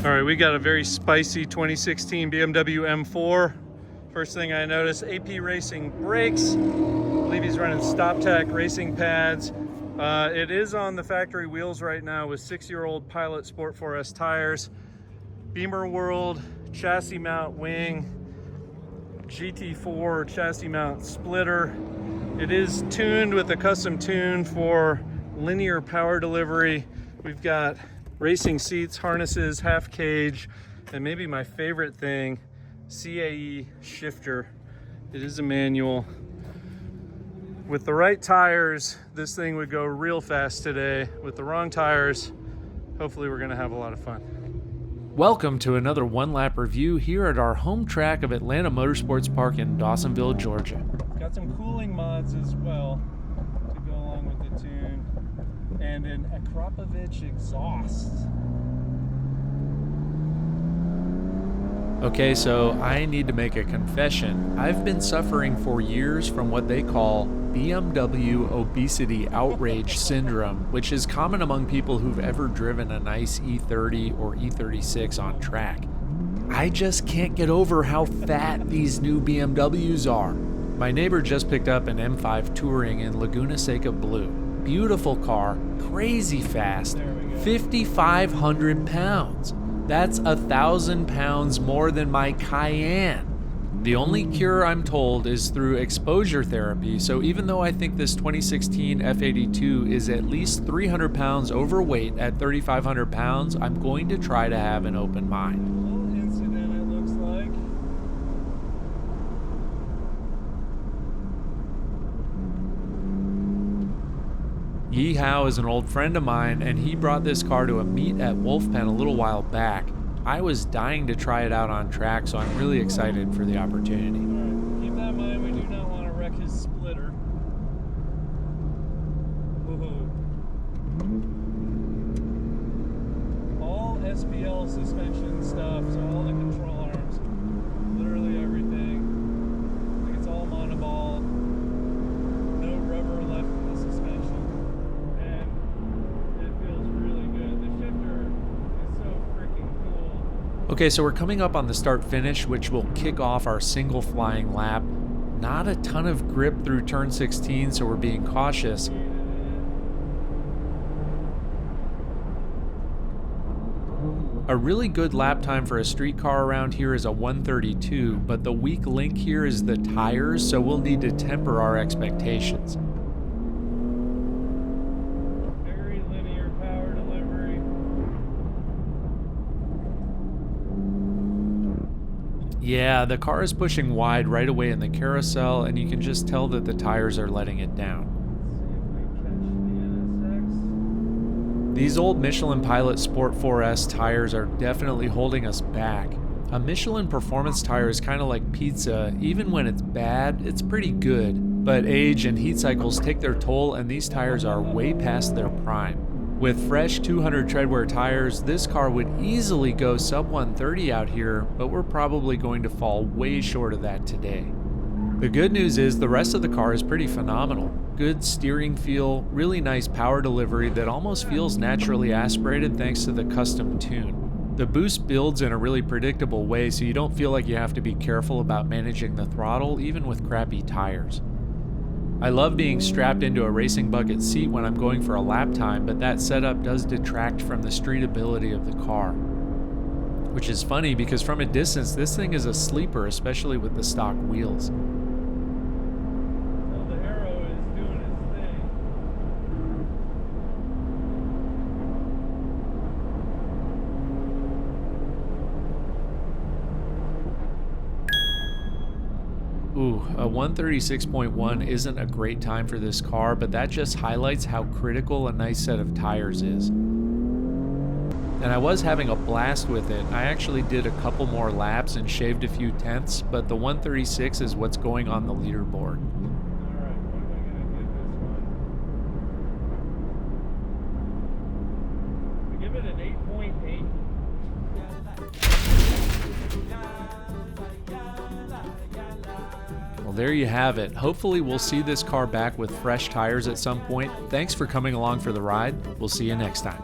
All right, we got a very spicy 2016 BMW M4. First thing I noticed, AP Racing brakes. I believe he's running StopTech racing pads. It is on the factory wheels right now with 6-year-old Pilot Sport 4S tires. Beamer World chassis mount wing, GT4 chassis mount splitter. It is tuned with a custom tune for linear power delivery. We've got racing seats, harnesses, half cage, and maybe my favorite thing, CAE shifter. It is a manual. With the right tires, this thing would go real fast today. With the wrong tires, hopefully we're gonna have a lot of fun. Welcome to another One Lap review here at our home track of Atlanta Motorsports Park in Dawsonville, Georgia. Got some cooling mods as well to go along with the tune, and an Akrapovic exhaust. Okay, so I need to make a confession. I've been suffering for years from what they call BMW obesity outrage syndrome, which is common among people who've ever driven a nice E30 or E36 on track. I just can't get over how fat these new BMWs are. My neighbor just picked up an M5 Touring in Laguna Seca Blue. Beautiful car, crazy fast, 5,500 pounds. That's 1,000 pounds more than my Cayenne. The only cure, I'm told, is through exposure therapy, so even though I think this 2016 F82 is at least 300 pounds overweight at 3,500 pounds, I'm going to try to have an open mind. A little incident, it looks like. Yi Hao is an old friend of mine, and he brought this car to a meet at Wolfpen a little while back. I was dying to try it out on track, so I'm really excited for the opportunity. Right, keep that in mind, we do not want to wreck his splitter. Woohoo. All SPL suspension stuff, so all the control arms, literally everything. I think it's all monoball. No rubber left in the suspension. Okay, so we're coming up on the start-finish, which will kick off our single flying lap. Not a ton of grip through turn 16, so we're being cautious. A really good lap time for a street car around here is a 1:32, but the weak link here is the tires, so we'll need to temper our expectations. Yeah, the car is pushing wide right away in the carousel, and you can just tell that the tires are letting it down. These old Michelin Pilot Sport 4S tires are definitely holding us back. A Michelin performance tire is kind of like pizza. Even when it's bad, it's pretty good. But age and heat cycles take their toll, and these tires are way past their prime. With fresh 200 treadwear tires, this car would easily go sub 130 out here, but we're probably going to fall way short of that today. The good news is the rest of the car is pretty phenomenal. Good steering feel, really nice power delivery that almost feels naturally aspirated thanks to the custom tune. The boost builds in a really predictable way, so you don't feel like you have to be careful about managing the throttle even with crappy tires. I love being strapped into a racing bucket seat when I'm going for a lap time, but that setup does detract from the streetability of the car. Which is funny because from a distance, this thing is a sleeper, especially with the stock wheels. Well, the Arrow is doing its thing. Ooh, a 136.1 isn't a great time for this car, but that just highlights how critical a nice set of tires is. And I was having a blast with it. I actually did a couple more laps and shaved a few tenths, but the 136 is what's going on the leaderboard. Alright, what am I going to give this one? We give it an 8.8. Well, there you have it. Hopefully we'll see this car back with fresh tires at some point. Thanks for coming along for the ride. We'll see you next time.